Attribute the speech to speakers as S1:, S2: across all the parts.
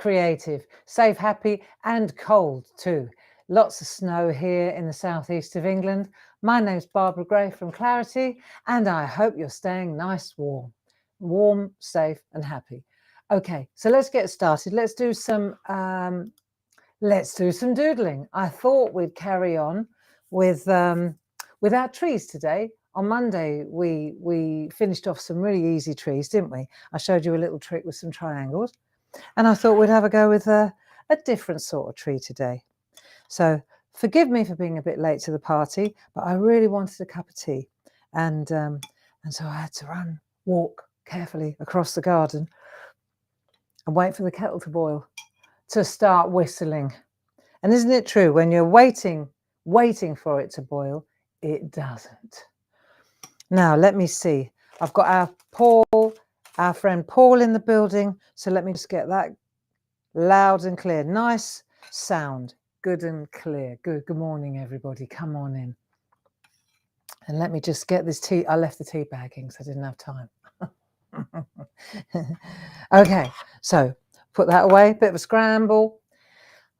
S1: creative, safe, happy and cold too. Lots of snow here in the southeast of England. My name's Barbara Gray from Clarity, and I hope you're staying nice warm, safe and happy. Okay, so let's get started. Let's do some doodling. I thought we'd carry on with our trees today. On Monday, we finished off some really easy trees, didn't we? I showed you a little trick with some triangles. And I thought we'd have a go with a different sort of tree today. So forgive me for being a bit late to the party, but I really wanted a cup of tea. And so I had to walk carefully across the garden and wait for the kettle to boil to start whistling. And isn't it true, when you're waiting for it to boil, it doesn't. Now, let me see. I've got our friend Paul in the building. So let me just get that loud and clear. Nice sound. Good and clear. Good morning, everybody. Come on in. And let me just get this tea. I left the tea bagging, so I didn't have time. Okay, so put that away. Bit of a scramble.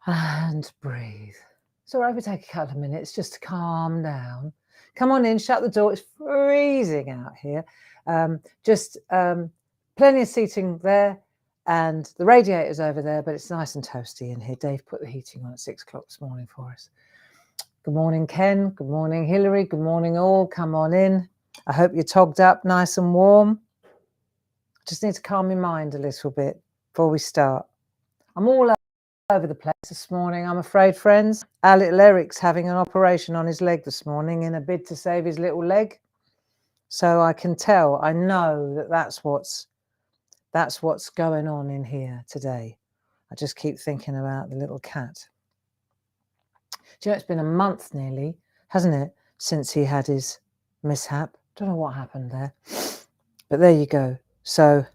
S1: And breathe. So we're over to take a couple of minutes just to calm down. Come on in, shut the door. It's freezing out here. Plenty of seating there, and the radiator's over there, but it's nice and toasty in here. Dave put the heating on at 6 o'clock this morning for us. Good morning, Ken. Good morning, Hilary. Good morning, all. Come on in. I hope you're togged up nice and warm. Just need to calm your mind a little bit before we start. I'm all over the place this morning, I'm afraid, friends. Our little Eric's having an operation on his leg this morning in a bid to save his little leg. So I know that that's what's going on in here today. I just keep thinking about the little cat. Do you know, it's been a month nearly, hasn't it, since he had his mishap? Don't know what happened there, but there you go. So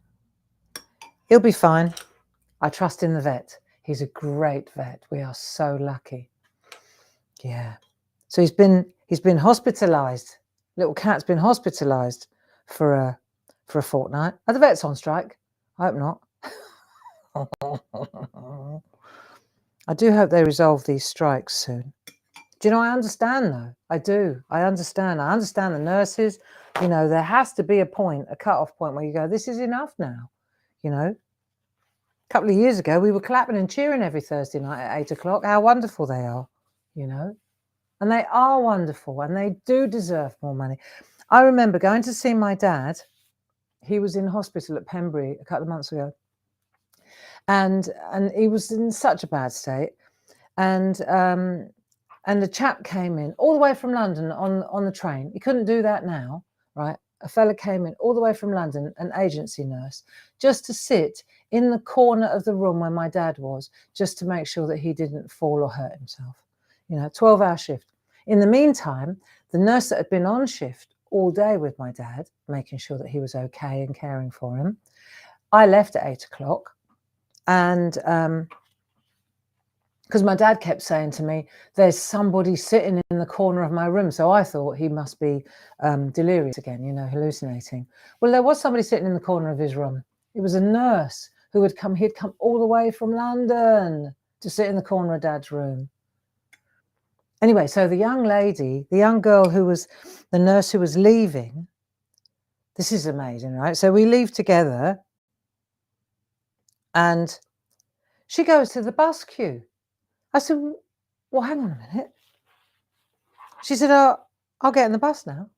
S1: he'll be fine. I trust in the vet. He's a great vet. We are so lucky. Yeah. So he's been hospitalised. Little cat's been hospitalised for a fortnight. Are the vets on strike? I hope not. I do hope they resolve these strikes soon. Do you know, I understand though. I do. I understand the nurses. You know, there has to be a cut-off point where you go, this is enough now. You know, a couple of years ago, we were clapping and cheering every Thursday night at 8 o'clock. How wonderful they are, you know. And they are wonderful and they do deserve more money. I remember going to see my dad. He was in hospital at Pembury a couple of months ago. And he was in such a bad state. And the chap came in all the way from London on the train. He couldn't do that now, right? A fella came in all the way from London, an agency nurse, just to sit in the corner of the room where my dad was, just to make sure that he didn't fall or hurt himself. You know, 12-hour shift. In the meantime, the nurse that had been on shift all day with my dad, making sure that he was okay and caring for him, I left at 8 o'clock. And because my dad kept saying to me, there's somebody sitting in the corner of my room. So I thought he must be delirious again, you know, hallucinating. Well, there was somebody sitting in the corner of his room. It was a nurse who had come. He'd come all the way from London to sit in the corner of Dad's room. Anyway, so the young girl who was the nurse who was leaving, this is amazing, right? So we leave together and she goes to the bus queue. I said, well, hang on a minute. She said, oh, I'll get in the bus now.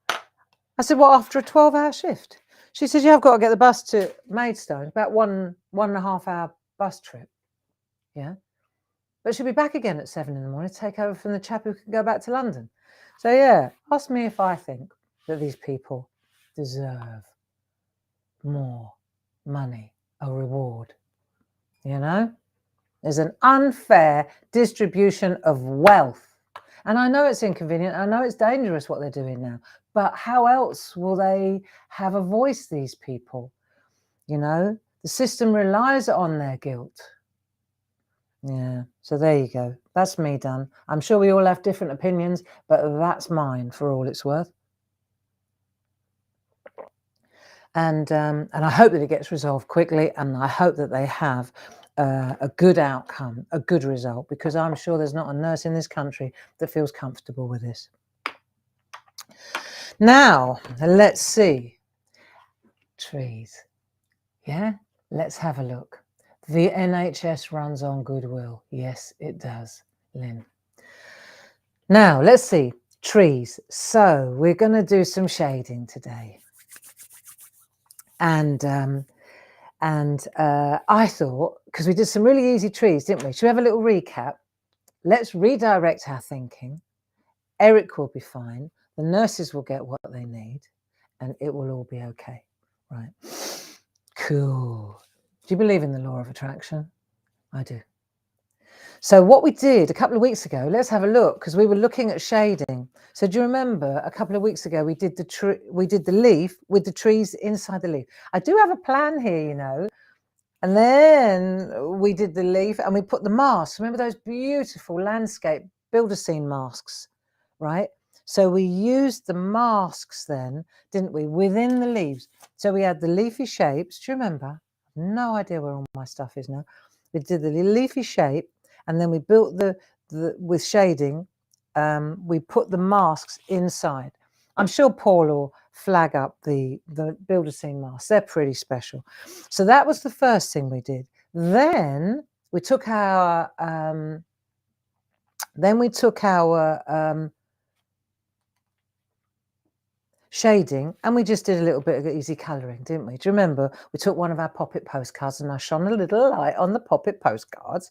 S1: I said, well, after a 12-hour shift? She said, yeah, I've got to get the bus to Maidstone, about one and a half hour bus trip. Yeah. But she'll be back again at 7 in the morning to take over from the chap who can go back to London. So, yeah, ask me if I think that these people deserve more money, a reward. You know? There's an unfair distribution of wealth. And I know it's inconvenient. I know it's dangerous what they're doing now. But how else will they have a voice, these people? You know, the system relies on their guilt. Yeah, so there you go. That's me done. I'm sure we all have different opinions, but that's mine for all it's worth. And I hope that it gets resolved quickly, and I hope that they have a good outcome, a good result, because I'm sure there's not a nurse in this country that feels comfortable with this. Now, let's see. Trees. Yeah, let's have a look. The NHS runs on goodwill. Yes, it does, Lynn. Now, let's see. Trees. So we're going to do some shading today. And I thought, because we did some really easy trees, didn't we? Should we have a little recap? Let's redirect our thinking. Eric will be fine. The nurses will get what they need, and it will all be okay. Right. Cool. Do you believe in the law of attraction? I do. So what we did a couple of weeks ago, let's have a look, because we were looking at shading. So do you remember a couple of weeks ago we did the leaf with the trees inside the leaf? I do have a plan here, you know. And then we did the leaf and we put the masks. Remember those beautiful landscape builder scene masks, right? So we used the masks then, didn't we, within the leaves. So we had the leafy shapes. Do you remember? No idea where all my stuff is now. We did the leafy shape, and then we built the with shading. We put the masks inside. I'm sure Paul will flag up the builder scene masks. They're pretty special. So that was the first thing we did. Then we took our shading, and we just did a little bit of easy colouring, didn't we? Do you remember? We took one of our pop-it postcards and I shone a little light on the pop-it postcards.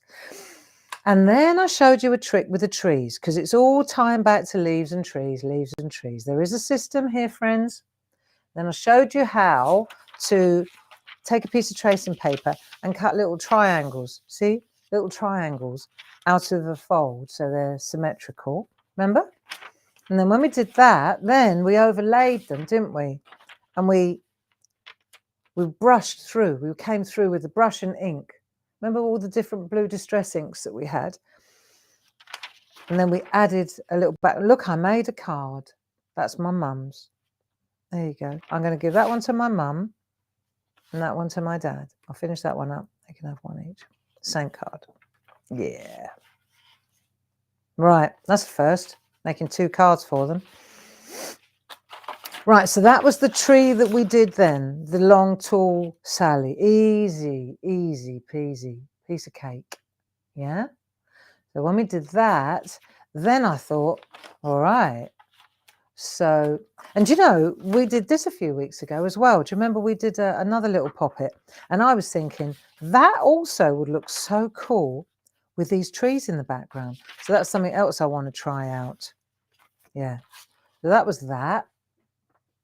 S1: And then I showed you a trick with the trees, because it's all tying back to leaves and trees, leaves and trees. There is a system here, friends. Then I showed you how to take a piece of tracing paper and cut little triangles. See? Little triangles out of a fold, so they're symmetrical. Remember? And then when we did that, then we overlaid them, didn't we? And we brushed through. We came through with the brush and ink. Remember all the different blue distress inks that we had? And then we added a little back. Look, I made a card. That's my mum's. There you go. I'm going to give that one to my mum and that one to my dad. I'll finish that one up. They can have one each. Same card. Yeah. Right. That's the first. Making 2 cards for them. Right. So that was the tree that we did then. The long, tall Sally. Easy, easy peasy. Piece of cake. Yeah. So when we did that, then I thought, all right. So, and you know, we did this a few weeks ago as well. Do you remember we did another little pop-it? And I was thinking that also would look so cool with these trees in the background. So that's something else I want to try out. Yeah. So that was that.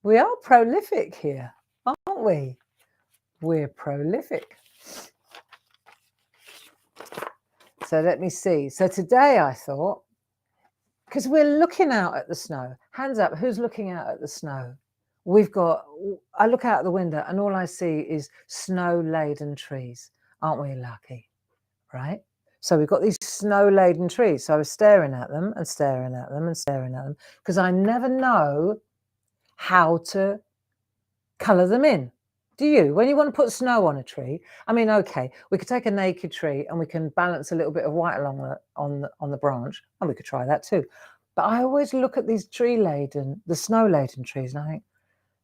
S1: We are prolific here, aren't we? We're prolific. So let me see. So today I thought, because we're looking out at the snow. Hands up, who's looking out at the snow? I look out the window and all I see is snow-laden trees. Aren't we lucky, right? So we've got these snow-laden trees. So I was staring at them and staring at them and staring at them, because I never know how to colour them in. Do you? When you want to put snow on a tree, I mean, okay, we could take a naked tree and we can balance a little bit of white along on the branch, and we could try that too. But I always look at these the snow-laden trees, and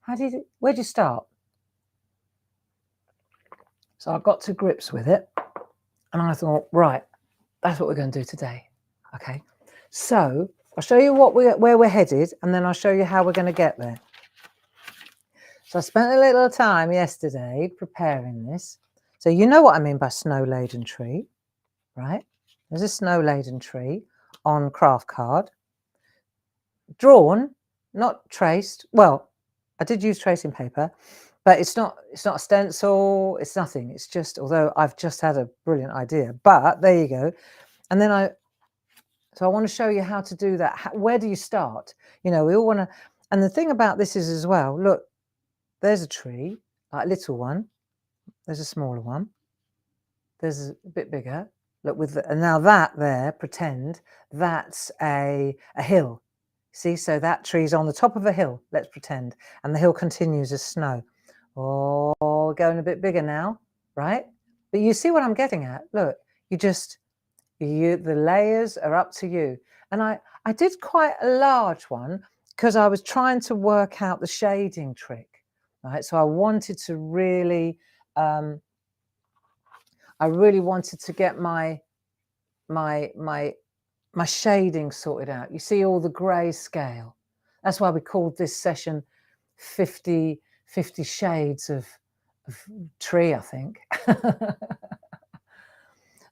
S1: I think, where do you start? So I got to grips with it, and I thought, right, that's what we're going to do today. Okay, so I'll show you where we're headed, and then I'll show you how we're going to get there. So I spent a little time yesterday preparing this. So you know what I mean by snow-laden tree, right? There's a snow-laden tree on craft card. Drawn, not traced. Well, I did use tracing paper, but it's not a stencil, it's nothing. It's just, although I've just had a brilliant idea, but there you go. And then so I want to show you how to do that. Where do you start? You know, we all want to, and the thing about this is as well, look, there's a tree, like a little one. There's a smaller one. There's a bit bigger. Look, and now that there, pretend that's a hill. See, so that tree's on the top of a hill, let's pretend. And the hill continues as snow. Oh, we're going a bit bigger now, right? But you see what I'm getting at? Look, the layers are up to you. And I did quite a large one because I was trying to work out the shading trick, right? So I wanted to really, I really wanted to get my shading sorted out. You see all the grey scale. That's why we called this session 50 shades of tree, I think.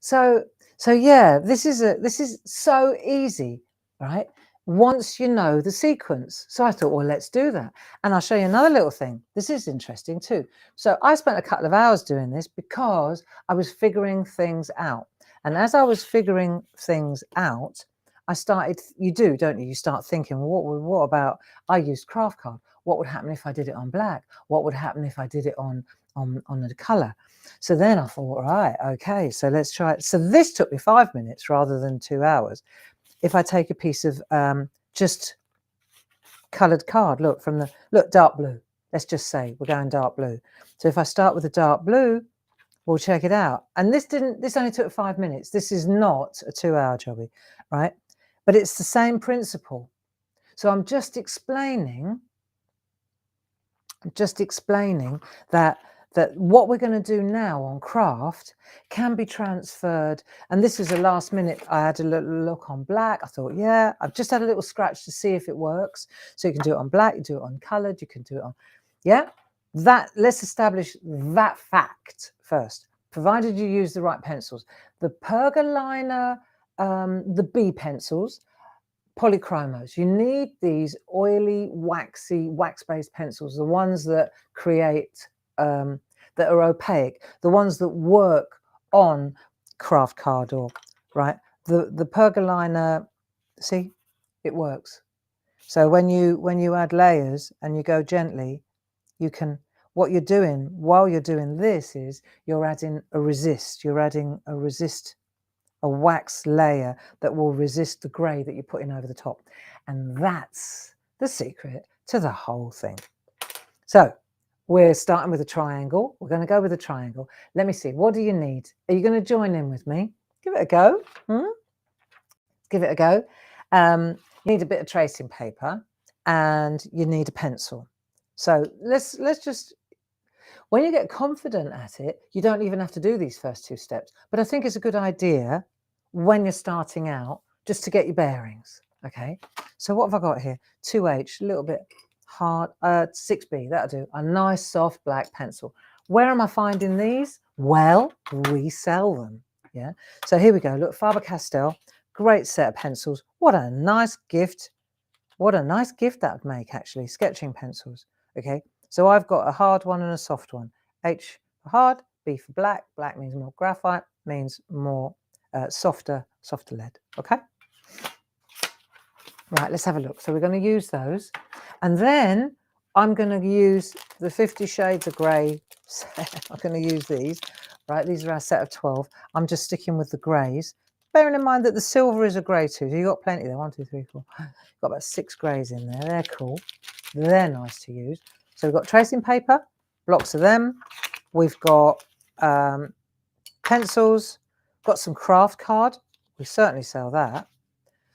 S1: So yeah, this is so easy, right? Once you know the sequence. So I thought, well, let's do that. And I'll show you another little thing. This is interesting too. So I spent a couple of hours doing this because I was figuring things out. And as I was figuring things out, I started, you do, don't you? You start thinking, what about, I used craft card. What would happen if I did it on black? What would happen if I did it on the color? So then I thought, right, okay, so let's try it. So this took me 5 minutes rather than 2 hours. If I take a piece of just coloured card, look, dark blue. Let's just say we're going dark blue. So if I start with a dark blue, we'll check it out. And this only took 5 minutes. This is not a 2-hour jobby, right? But it's the same principle. So I'm just explaining that what we're going to do now on craft can be transferred. And this is a last minute. I had a little look on black. I thought, yeah, I've just had a little scratch to see if it works. So you can do it on black, you do it on coloured, you can do it on, yeah. Let's establish that fact first, provided you use the right pencils. The Pergolina, the B pencils, polychromos. You need these oily, waxy, wax-based pencils, the ones that create, that are opaque, the ones that work on craft card or, right? The Pergolina, see, it works. So when you add layers and you go gently, you can, what you're doing while you're doing this is you're adding a resist. You're adding a resist, a wax layer that will resist the grey that you're putting over the top. And that's the secret to the whole thing. So we're starting with a triangle. We're going to go with a triangle. Let me see. What do you need? Are you going to join in with me? Give it a go. Give it a go. You need a bit of tracing paper and you need a pencil. So let's just, when you get confident at it, you don't even have to do these first 2 steps. But I think it's a good idea when you're starting out just to get your bearings. Okay. So what have I got here? 2H, a little bit hard, 6B, that'll do. A nice soft black pencil. Where am I finding these? Well, we sell them. Yeah. So here we go. Look, Faber-Castell, great set of pencils. What a nice gift. What a nice gift that would make, actually, sketching pencils. Okay. So I've got a hard one and a soft one. H for hard, B for black. Black means more graphite, means more softer lead. Okay. Right, let's have a look. So we're going to use those. And then I'm going to use the 50 Shades of Grey. I'm going to use these. Right, these are our set of 12. I'm just sticking with the greys. Bearing in mind that the silver is a grey too. So you've got plenty there. 1, 2, 3, 4. Got about 6 greys in there. They're cool. They're nice to use. So we've got tracing paper, blocks of them. We've got pencils, got some craft card. We certainly sell that.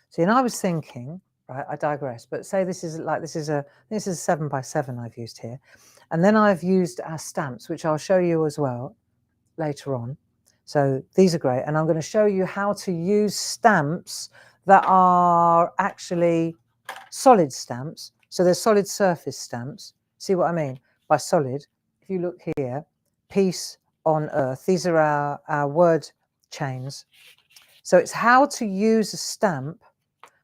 S1: See, and I was thinking, right, I digress, but say this is a 7x7 I've used here. And then I've used our stamps, which I'll show you as well later on. So these are great. And I'm going to show you how to use stamps that are actually solid stamps. So they're solid surface stamps. See what I mean by solid? If you look here, peace on earth. These are our word chains. So it's how to use a stamp,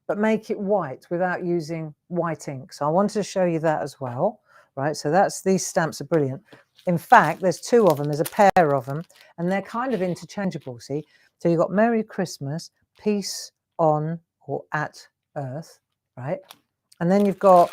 S1: but make it white without using white ink. So I wanted to show you that as well, right? So these stamps are brilliant. In fact, there's 2 of them. There's a pair of them, and they're kind of interchangeable, see? So you've got Merry Christmas, peace on or at earth, right? And then you've got,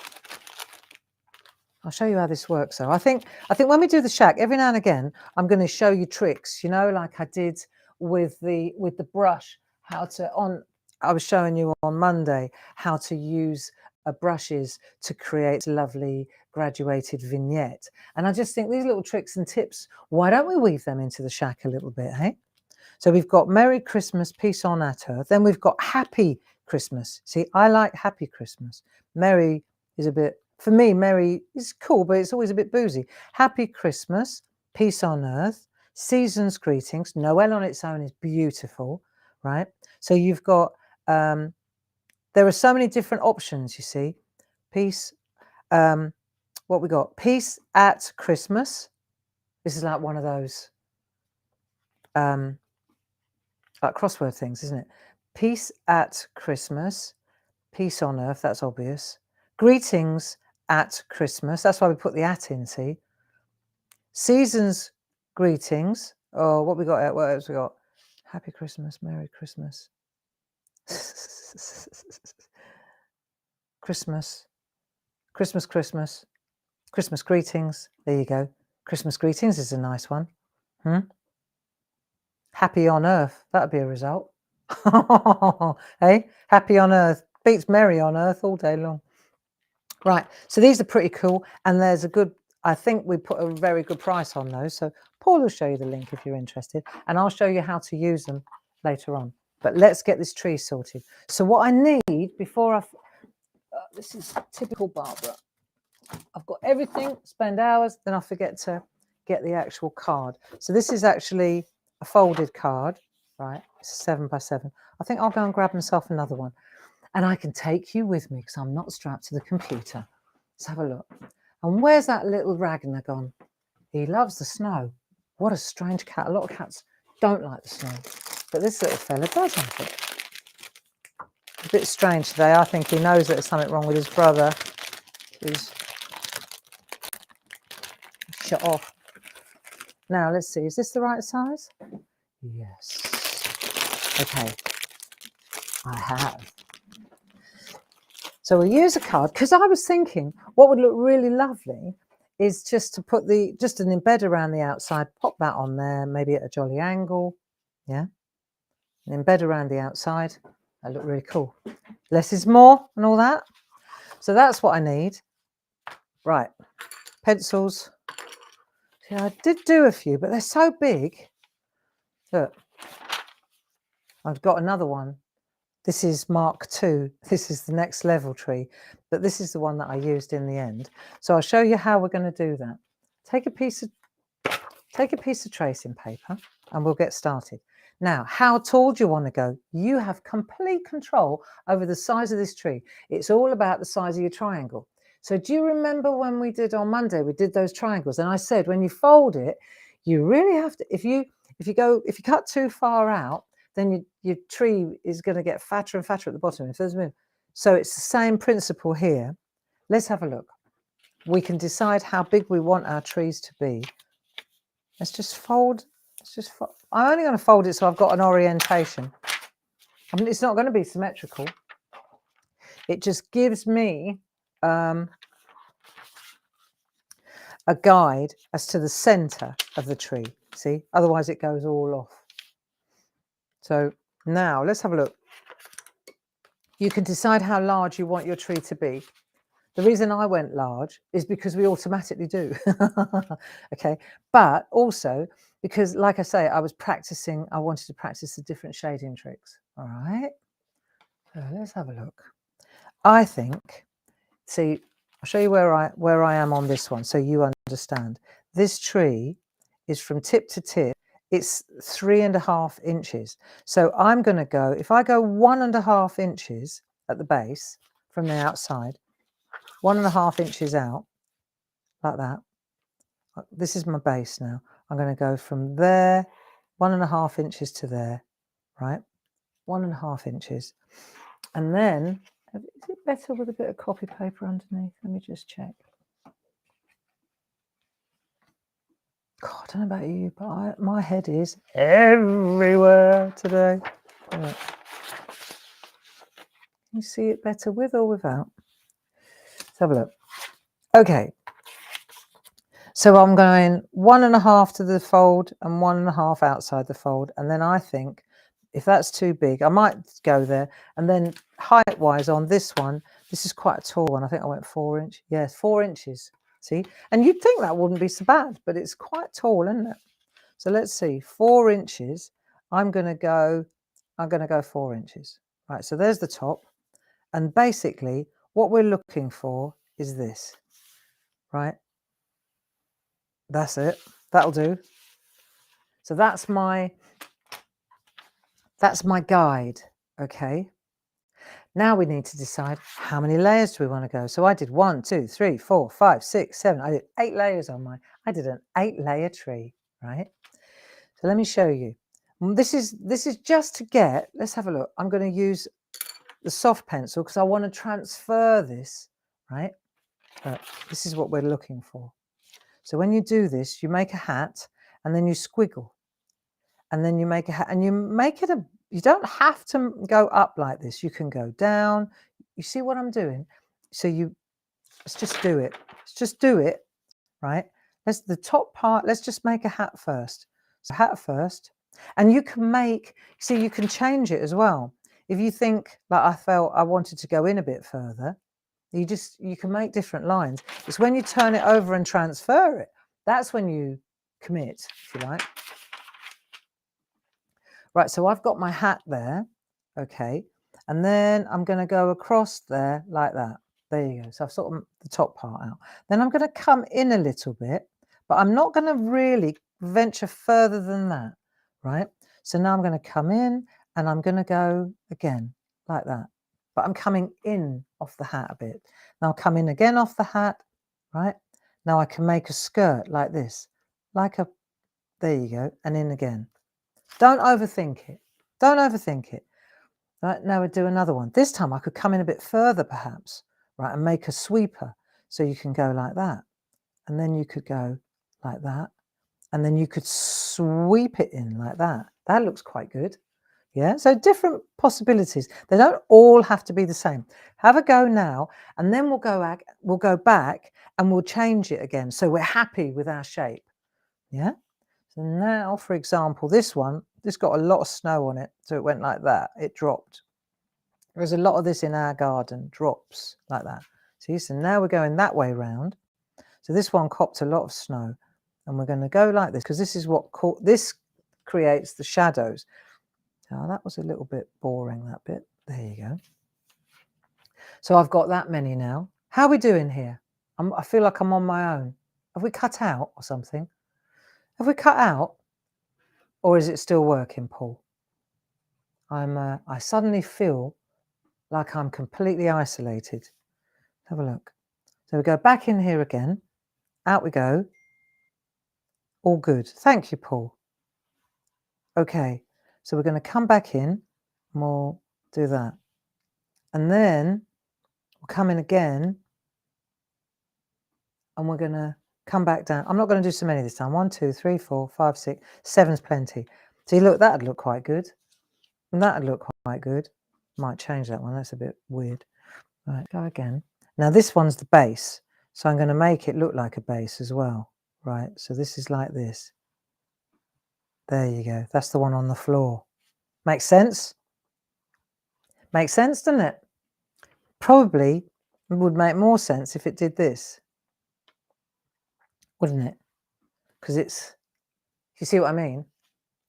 S1: I'll show you how this works. So I think when we do the shack, every now and again, I'm going to show you tricks, you know, like I did with the brush, I was showing you on Monday how to use brushes to create a lovely graduated vignette. And I just think these little tricks and tips, why don't we weave them into the shack a little bit, hey? So we've got Merry Christmas, Peace on Earth. Then we've got Happy Christmas. See, I like Happy Christmas. Merry is a bit, for me, Merry is cool, but it's always a bit boozy. Happy Christmas, Peace on Earth, Season's Greetings. Noel on its own is beautiful, right? So you've got, there are so many different options, you see. Peace, what we got? Peace at Christmas. This is like one of those like crossword things, isn't it? Peace at Christmas, Peace on Earth, that's obvious. Greetings at Christmas, that's why we put the at in, see? Season's Greetings. Oh, what we got? What else we got? Happy Christmas, Merry Christmas. Christmas, Christmas, Christmas, Christmas greetings. There you go. Christmas greetings is a nice one. Happy on Earth, that'd be a result. Hey, Happy on Earth beats Merry on Earth all day long. Right, so these are pretty cool, and there's a good, I think we put a very good price on those. So Paul will show you the link if you're interested, and I'll show you how to use them later on. But let's get this tree sorted. So what I need before this is typical Barbara. I've got everything, spend hours, then I forget to get the actual card. So this is actually a folded card, right? It's a 7x7. I think I'll go and grab myself another one. And I can take you with me because I'm not strapped to the computer. Let's have a look. And where's that little Ragnar gone? He loves the snow. What a strange cat. A lot of cats don't like the snow. But this little fella does, I think. A bit strange today. I think he knows that there's something wrong with his brother, who's shut off. Now, let's see. Is this the right size? Yes. Okay. I have. So we'll use a card, because I was thinking what would look really lovely is just to put just an embed around the outside, pop that on there, maybe at a jolly angle. Yeah. An embed around the outside. That look really cool. Less is more and all that. So that's what I need. Right. Pencils. Yeah, I did do a few, but they're so big. Look. I've got another one. This is Mark II. This is the next level tree, but this is the one that I used in the end. So I'll show you how we're going to do that. Take a piece of tracing paper and we'll get started. Now, how tall do you want to go? You have complete control over the size of this tree. It's all about the size of your triangle. So do you remember when we did on Monday, we did those triangles, and I said when you fold it, you really have to, if you cut too far out, then your tree is going to get fatter and fatter at the bottom. So it's the same principle here. Let's have a look. We can decide how big we want our trees to be. Let's just fold. I'm only going to fold it so I've got an orientation. I mean, it's not going to be symmetrical. It just gives me a guide as to the center of the tree. See, otherwise it goes all off. So now let's have a look. You can decide how large you want your tree to be. The reason I went large is because we automatically do. Okay, but also because, like I say, I wanted to practice the different shading tricks. All right, so let's have a look. I think, see, I'll show you where I am on this one so you understand. This tree is from tip to tip. It's 3.5 inches. So I'm going to go, if I go 1.5 inches at the base from the outside, 1.5 inches out, like that. This is my base now. I'm going to go from there, 1.5 inches to there, right? 1.5 inches. And then, is it better with a bit of copy paper underneath? Let me just check. God, I don't know about you, but my head is everywhere today. Right. Can you see it better with or without? Let's have a look. Okay. So I'm going 1.5 to the fold and 1.5 outside the fold. And then I think if that's too big, I might go there. And then height-wise on this one, This is quite a tall one. I think I went 4 inch. Yes, 4 inches. See? And you'd think that wouldn't be so bad, but it's quite tall, isn't it? So let's see, 4 inches. I'm going to go 4 inches. Right, so there's the top. And basically, what we're looking for is this, right? That's it. That'll do. So that's my guide, okay? Now we need to decide how many layers do we want to go. So I did 1, 2, 3, 4, 5, 6, 7. I did 8 layers on mine. I did an 8-layer tree, right? So let me show you. This is just to get, let's have a look. I'm going to use the soft pencil because I want to transfer this, right? This is what we're looking for. So when you do this, you make a hat and then you squiggle. And then you make a hat and you make it you don't have to go up like this. You can go down. You see what I'm doing? So let's just do it. Let's just do it, right? The top part, let's just make a hat first. So hat first. And you can change it as well. If you think, like I felt I wanted to go in a bit further, you can make different lines. It's when you turn it over and transfer it, that's when you commit, if you like. Right, so I've got my hat there, okay, and then I'm going to go across there like that. There you go. So I've sort of the top part out. Then I'm going to come in a little bit, but I'm not going to really venture further than that, right? So now I'm going to come in and I'm going to go again like that, but I'm coming in off the hat a bit. Now I'll come in again off the hat, right? Now I can make a skirt like this, there you go, and in again. Don't overthink it. Don't overthink it. Right, now we'll do another one. This time I could come in a bit further perhaps, right, and make a sweeper. So you can go like that. And then you could go like that. And then you could sweep it in like that. That looks quite good. Yeah, so different possibilities. They don't all have to be the same. Have a go now, and then we'll go back and we'll change it again. So we're happy with our shape. Yeah. So now, for example, this got a lot of snow on it. So it went like that. It dropped. There's a lot of this in our garden, drops like that. See, so now we're going that way round. So this one copped a lot of snow. And we're going to go like this, because this is this creates the shadows. Oh, that was a little bit boring, that bit. There you go. So I've got that many now. How are we doing here? I feel like I'm on my own. Have we cut out or something? Have we cut out? Or is it still working, Paul? I suddenly feel like I'm completely isolated. Have a look. So we go back in here again. Out we go. All good. Thank you, Paul. Okay. So we're going to come back in and we'll do that. And then we'll come in again and we're going to come back down. I'm not going to do so many this time. 1, 2, 3, 4, 5, 6, 7's plenty. See, look, that'd look quite good. And that'd look quite good. Might change that one. That's a bit weird. Right, go again. Now this one's the base. So I'm going to make it look like a base as well. Right, so this is like this. There you go. That's the one on the floor. Makes sense? Makes sense, doesn't it? Probably it would make more sense if it did this. Wouldn't it? Because you see what I mean?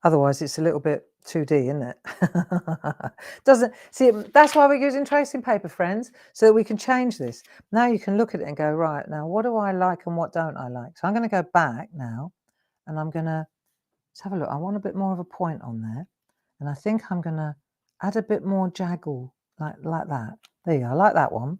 S1: Otherwise it's a little bit 2D, isn't it? That's why we're using tracing paper, friends, so that we can change this. Now you can look at it and go, right, now what do I like and what don't I like? So I'm going to go back now and I'm going to, let's have a look. I want a bit more of a point on there. And I think I'm going to add a bit more jaggle like that. There you go. I like that one.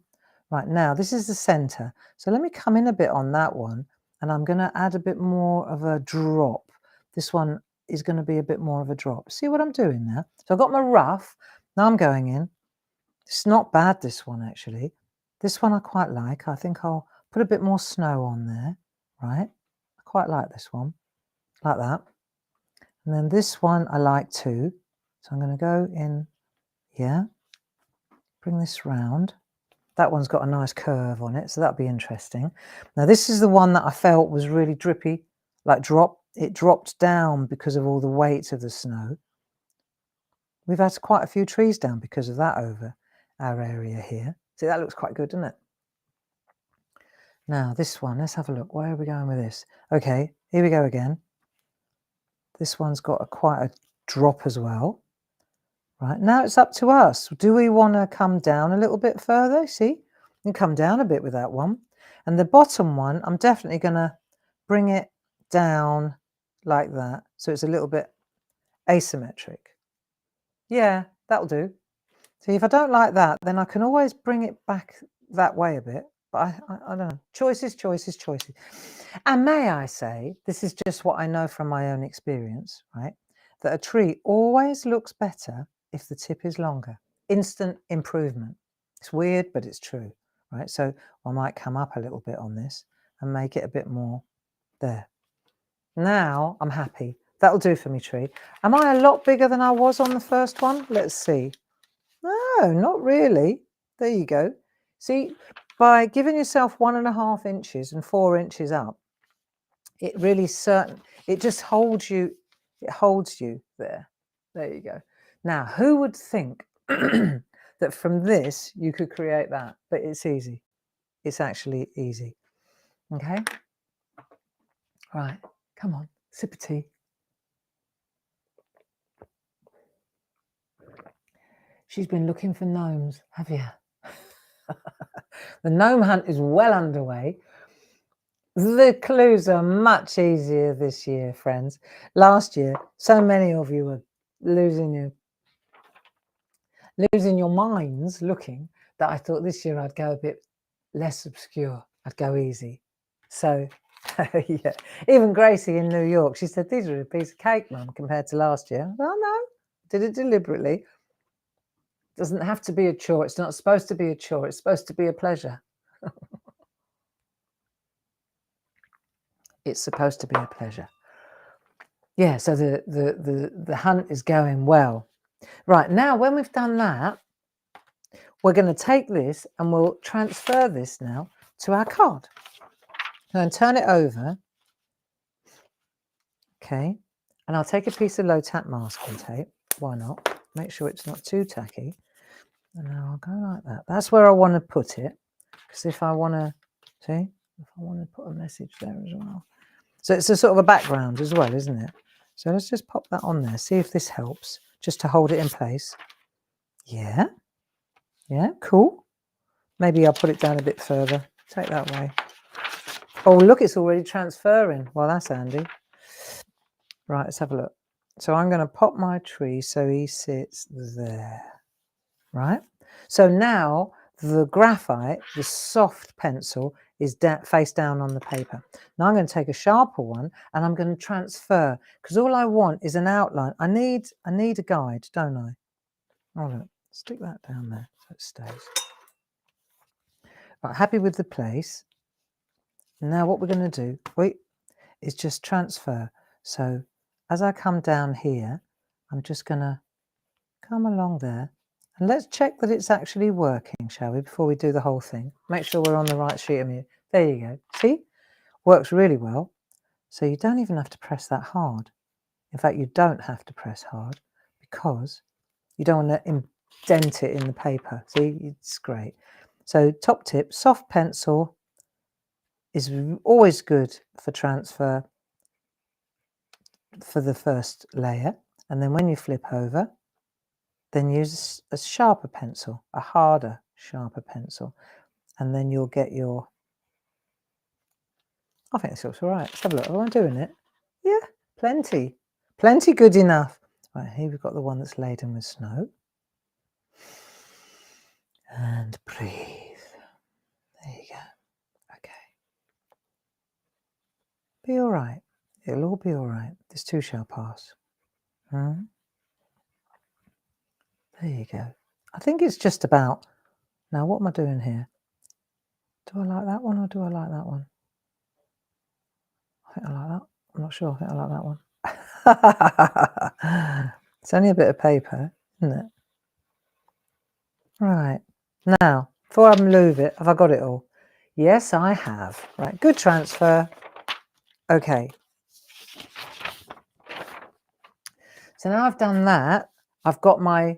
S1: Right, now this is the center. So let me come in a bit on that one and I'm going to add a bit more of a drop. This one is going to be a bit more of a drop. See what I'm doing now? So I've got my rough. Now I'm going in. It's not bad, this one, actually. This one I quite like. I think I'll put a bit more snow on there, right? I quite like this one, like that. And then this one I like too. So I'm going to go in here, bring this round. That one's got a nice curve on it, so that'll be interesting. Now this is the one that I felt was really drippy, like it dropped down because of all the weight of the snow. We've had quite a few trees down because of that over our area here. See, that looks quite good, doesn't it? Now, this one, let's have a look. Where are we going with this? Okay, here we go again. This one's got quite a drop as well. Right, now it's up to us. Do we want to come down a little bit further? See, you can come down a bit with that one. And the bottom one, I'm definitely going to bring it down like that. So it's a little bit asymmetric. Yeah, that'll do. See, if I don't like that, then I can always bring it back that way a bit. But I don't know. Choices, choices, choices. And may I say, this is just what I know from my own experience, right? That a tree always looks better if the tip is longer. Instant improvement. It's weird, but it's true, right? So I might come up a little bit on this and make it a bit more there. Now I'm happy. That'll do for me, tree. Am I a lot bigger than I was on the first one? Let's see. No, not really. There you go. See, by giving yourself 1.5 inches and 4 inches up, it really it just holds you, it holds you there. There you go. Now, who would think that from this you could create that? But it's easy. It's actually easy. Okay. Right. Come on. Sip of tea. She's been looking for gnomes, have you? The gnome hunt is well underway. The clues are much easier this year, friends. Last year, so many of you were losing your minds looking that I thought this year I'd go a bit less obscure. I'd go easy. So, yeah. Even Gracie in New York, she said, these are a piece of cake, Mum, compared to last year. Well, no, did it deliberately. Doesn't have to be a chore. It's not supposed to be a chore. It's supposed to be a pleasure. It's supposed to be a pleasure. Yeah, so the hunt is going well. Right, now when we've done that, we're going to take this and we'll transfer this now to our card. And turn it over. Okay, and I'll take a piece of low tack masking tape. Why not? Make sure it's not too tacky. And I'll go like that. That's where I want to put it. Because if I want to, see, if I want to put a message there as well. So it's a sort of a background as well, isn't it? So let's just pop that on there. See if this helps, just to hold it in place. Yeah. Yeah, cool. Maybe I'll put it down a bit further. Take that way. Oh, look, it's already transferring. Well, that's handy. Right, let's have a look. So I'm going to pop my tree so he sits there. Right? So now the graphite, the soft pencil, is face down on the paper. Now I'm going to take a sharper one and I'm going to transfer, because all I want is an outline. I need a guide, don't I? Oh, look, stick that down there so it stays. Right, happy with the place. Now what we're going to do is just transfer. So as I come down here, I'm just going to come along there. And let's check that it's actually working, shall we, before we do the whole thing. Make sure we're on the right sheet of music. There you go. See? Works really well. So you don't even have to press that hard. In fact, you don't have to press hard because you don't want to indent it in the paper. See? It's great. So top tip, soft pencil is always good for transfer for the first layer. And then when you flip over, then use a sharper pencil, a harder, sharper pencil, and then you'll get your... I think this looks all right. Let's have a look. Am I doing it? Yeah, plenty. Plenty good enough. Right, here we've got the one that's laden with snow. And breathe. There you go. Okay. Be all right. It'll all be all right. This too shall pass. There you go. I think it's just about... Now, what am I doing here? Do I like that one or do I like that one? I think I like that. I'm not sure. I think I like that one. It's only a bit of paper, isn't it? Right. Now, before I move it, have I got it all? Yes, I have. Right. Good transfer. Okay. So now I've done that. I've got my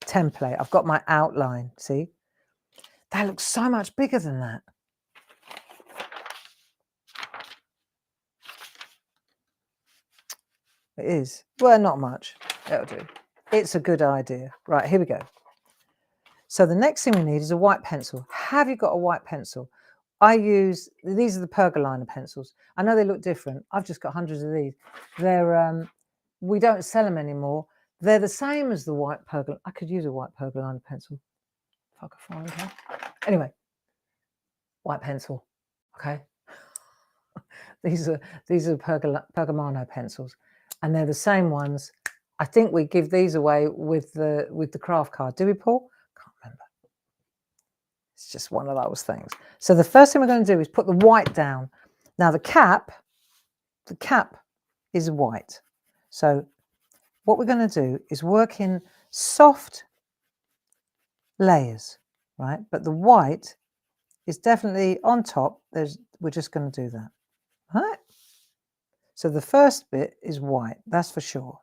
S1: template. I've got my outline. See? That looks so much bigger than that. It is. Well, not much. That'll do. It's a good idea. Right, here we go. So the next thing we need is a white pencil. Have you got a white pencil? I use, these are the Pergoliner pencils. I know they look different. I've just got hundreds of these. They're, we don't sell them anymore. They're the same as the white Pergoliner. I could use a white Pergoliner pencil if I could find one. Anyway, white pencil, okay? These are Pergamano pencils, and they're the same ones. I think we give these away with the craft card. Do we, Paul? Can't remember. It's just one of those things. So the first thing we're going to do is put the white down. Now the cap is white. So what we're going to do is work in soft layers, right? But the white is definitely on top. We're just going to do that, right? So the first bit is white, that's for sure.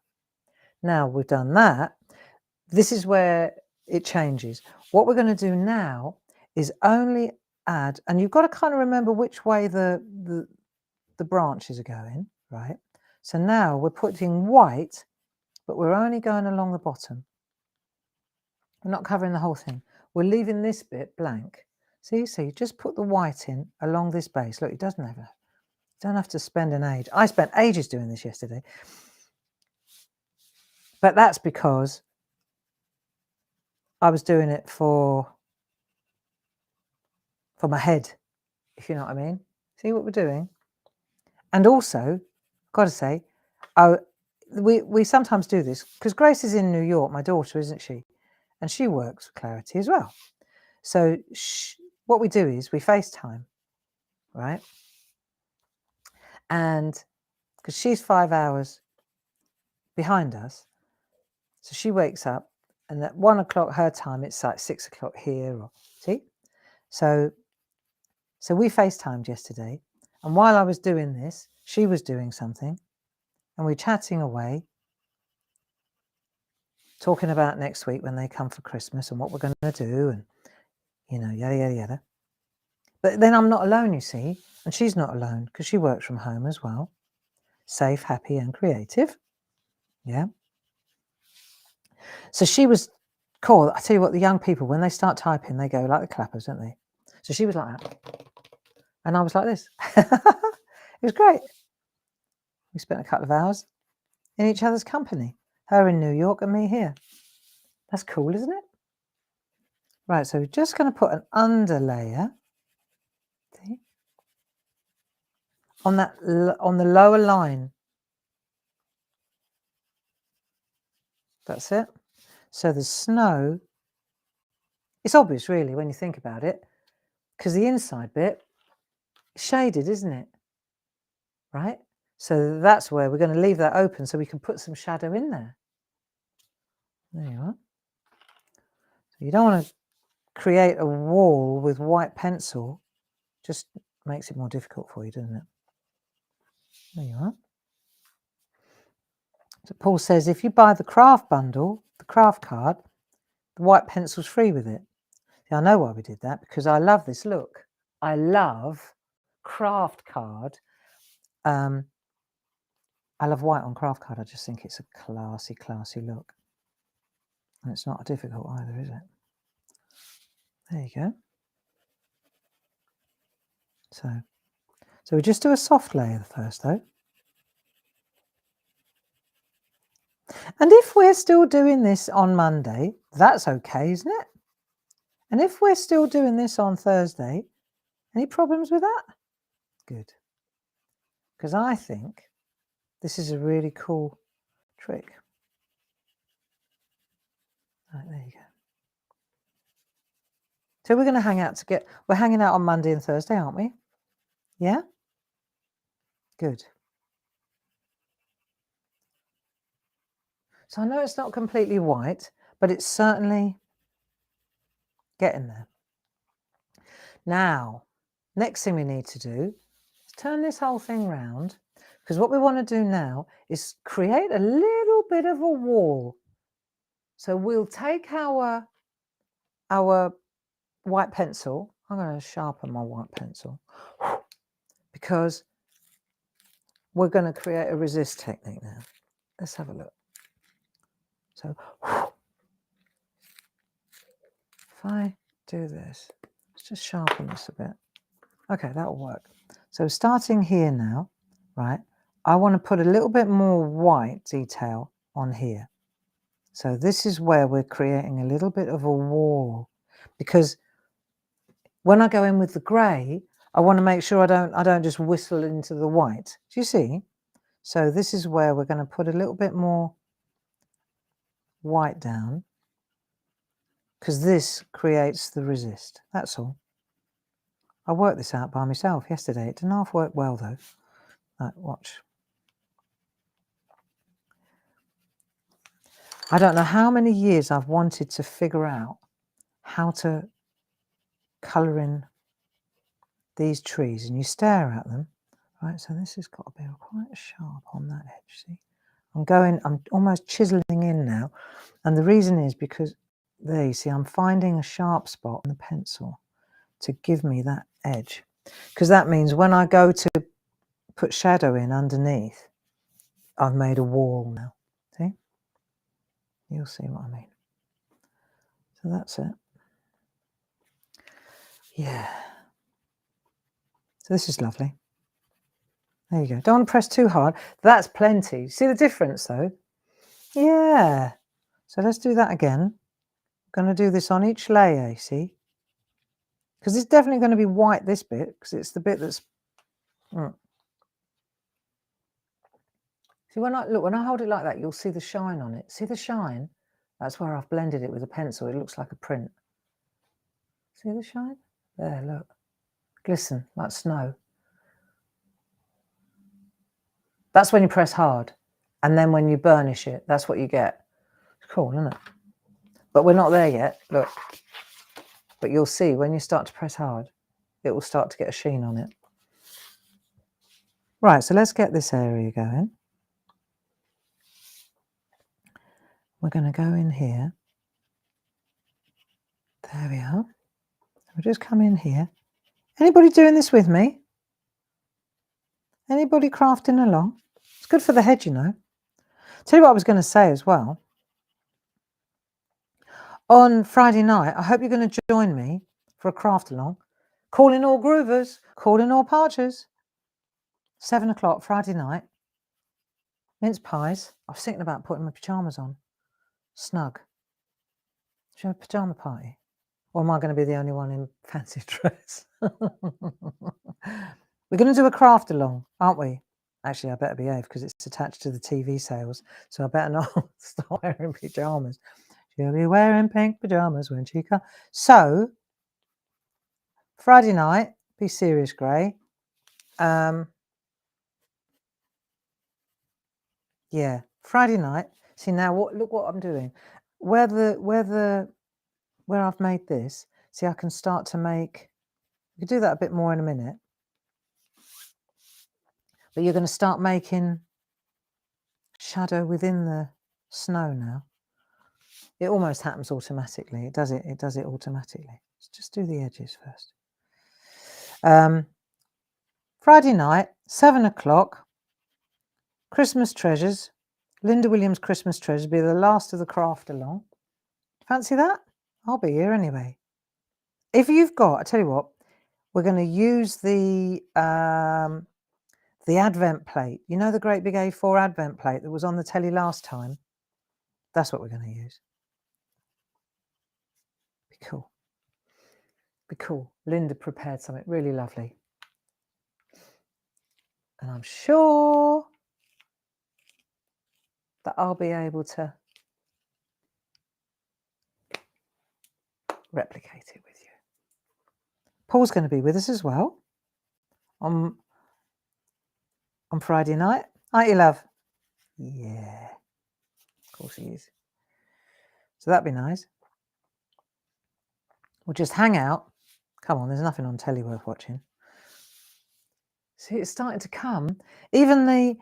S1: Now we've done that. This is where it changes. What we're going to do now is only add, and you've got to kind of remember which way the branches are going, right? So now we're putting white, but we're only going along the bottom. We're not covering the whole thing. We're leaving this bit blank. See, so you just put the white in along this base. Look, it doesn't have don't have to spend an age. I spent ages doing this yesterday. But that's because I was doing it for my head, if you know what I mean. See what we're doing? And also, I've got to say, we sometimes do this because Grace is in New York, my daughter, isn't she? And she works for Clarity as well. So what we do is we FaceTime, right? And because she's 5 hours behind us, so she wakes up and at 1 o'clock her time, it's like 6 o'clock here, or see? So we FaceTimed yesterday, and while I was doing this, she was doing something, and we're chatting away, talking about next week when they come for Christmas and what we're going to do, and, you know, yada, yada, yada. But then I'm not alone, you see, and she's not alone because she works from home as well. Safe, happy, and creative. Yeah. So she was cool. I tell you what, the young people, when they start typing, they go like the clappers, don't they? So she was like that. And I was like this. It was great. We spent a couple of hours in each other's company. Her in New York and me here. That's cool, isn't it? Right, so we're just going to put an underlayer on the lower line. That's it. So the snow, it's obvious really when you think about it, because the inside bit is shaded, isn't it? Right? So that's where we're going to leave that open so we can put some shadow in there. There you are. So you don't want to create a wall with white pencil, just makes it more difficult for you, doesn't it? There you are. So Paul says, if you buy the craft bundle, the craft card, the white pencil's free with it. See, I know why we did that, because I love this look. I love craft card. I love white on craft card. I just think it's a classy, classy look. And it's not difficult either, is it? There you go. So we just do a soft layer first, though. And if we're still doing this on Monday, that's okay, isn't it? And if we're still doing this on Thursday, any problems with that? Good. Because I think this is a really cool trick. Right, there you go. So we're going to hang out we're hanging out on Monday and Thursday, aren't we? Yeah? Good. So I know it's not completely white, but it's certainly getting there. Now, next thing we need to do is turn this whole thing round, because what we want to do now is create a little bit of a wall. So we'll take our white pencil. I'm going to sharpen my white pencil because we're going to create a resist technique now. Let's have a look. So if I do this, let's just sharpen this a bit. Okay, that'll work. So starting here now, right, I want to put a little bit more white detail on here. So this is where we're creating a little bit of a wall, because when I go in with the grey, I want to make sure I don't just whistle into the white. Do you see? So this is where we're going to put a little bit more white down, because this creates the resist. That's all. I worked this out by myself yesterday. It didn't half work well though. Right, watch. I don't know how many years I've wanted to figure out how to colour in these trees, and you stare at them. Right, so this has got to be quite sharp on that edge, see? I'm almost chiseling in now. And the reason is because there, you see, I'm finding a sharp spot on the pencil to give me that edge. Because that means when I go to put shadow in underneath, I've made a wall now. See? You'll see what I mean. So that's it. Yeah. So this is lovely. There you go. Don't want to press too hard. That's plenty. See the difference though? Yeah. So let's do that again. I'm going to do this on each layer, see? Because it's definitely going to be white, this bit, because it's the bit that's... See, when I hold it like that, you'll see the shine on it. See the shine? That's where I've blended it with a pencil. It looks like a print. See the shine? There, look. Glisten, like snow. That's when you press hard. And then when you burnish it, that's what you get. It's cool, isn't it? But we're not there yet, look. But you'll see when you start to press hard, it will start to get a sheen on it. Right, so let's get this area going. We're going to go in here. There we are. We'll just come in here. Anybody doing this with me? Anybody crafting along? It's good for the head, you know. Tell you what I was going to say as well. On Friday night, I hope you're going to join me for a craft along. Call in all groovers, call in all parchers. 7 o'clock Friday night. Mince pies. I was thinking about putting my pyjamas on. Snug. Should we have a pyjama party? Or am I going to be the only one in fancy dress? We're going to do a craft along, aren't we? Actually, I better behave because it's attached to the TV sales. So I better not start wearing pyjamas. She'll be wearing pink pyjamas when she comes. So, Friday night, be serious, Grey. Yeah, Friday night. See now, look what I'm doing. Where I've made this. See, I can start to make. We could do that a bit more in a minute. But you're going to start making shadow within the snow now. It almost happens automatically. It does it automatically. Let's just do the edges first. Friday night, 7 o'clock. Christmas treasures. Linda Williams Christmas treasures be the last of the craft along. Fancy that? I'll be here anyway. If you've got, I tell you what, we're going to use the Advent plate. You know the great big A4 Advent plate that was on the telly last time? That's what we're going to use. Be cool. Be cool. Linda prepared something really lovely. And I'm sure that I'll be able to replicate it with you. Paul's going to be with us as well on Friday night. Aren't you, love? Yeah. Of course he is. So that'd be nice. We'll just hang out. Come on, there's nothing on telly worth watching. See, it's starting to come. Even the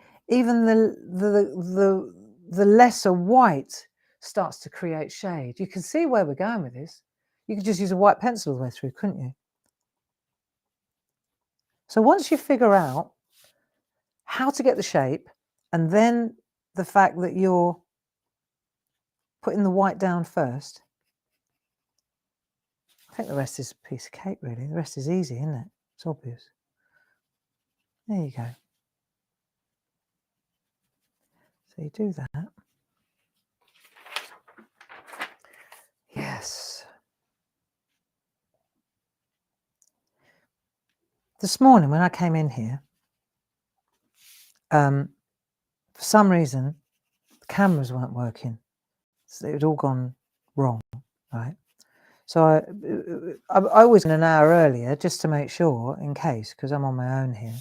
S1: lesser white starts to create shade. You can see where we're going with this. You could just use a white pencil all the way through, couldn't you? So once you figure out how to get the shape, and then the fact that you're putting the white down first, I think the rest is a piece of cake, really. The rest is easy, isn't it? It's obvious. There you go. So you do that. Yes. This morning when I came in here, for some reason, the cameras weren't working. So it had all gone wrong, right? So I always an hour earlier just to make sure, in case, because I'm on my own here.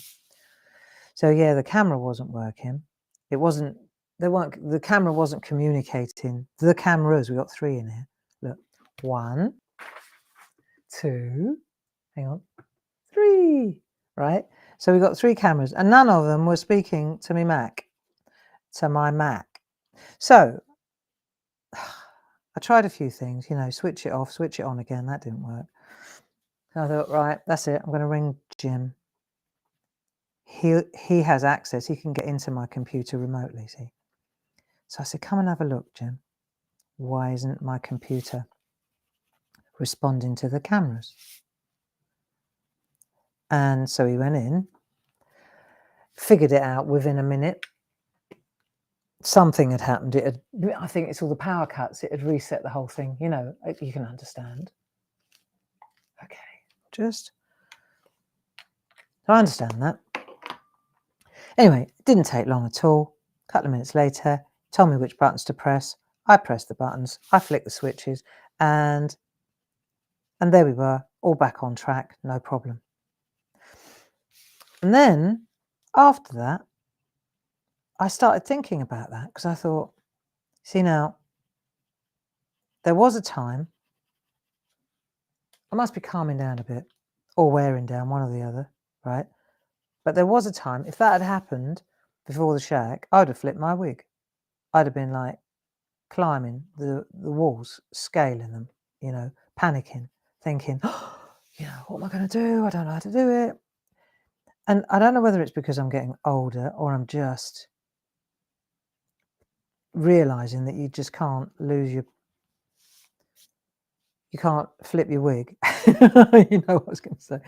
S1: So yeah, the camera wasn't working. The camera wasn't communicating. The cameras, we got 3 in here. Look, 1, 2, hang on, 3, right? So we got 3 cameras, and none of them were speaking to my Mac. So I tried a few things, you know, switch it off, switch it on again. That didn't work. So I thought, right, that's it. I'm going to ring Jim. He has access. He can get into my computer remotely, see. So I said, come and have a look, Jim. Why isn't my computer responding to the cameras? And so he went in, figured it out within a minute. Something had happened. I think it's all the power cuts. It had reset the whole thing. You know, you can understand. Okay, I understand that. Anyway, it didn't take long at all. A couple of minutes later, told me which buttons to press. I pressed the buttons. I flicked the switches, and there we were, all back on track, no problem. And then after that, I started thinking about that because I thought, see now, there was a time, I must be calming down a bit or wearing down, one or the other, right? But there was a time, if that had happened before the shack, I would have flipped my wig. I'd have been like climbing the walls, scaling them, you know, panicking, thinking, oh, you know, what am I going to do? I don't know how to do it. And I don't know whether it's because I'm getting older or I'm just realizing that you just can't you can't flip your wig. You know what I was going to say,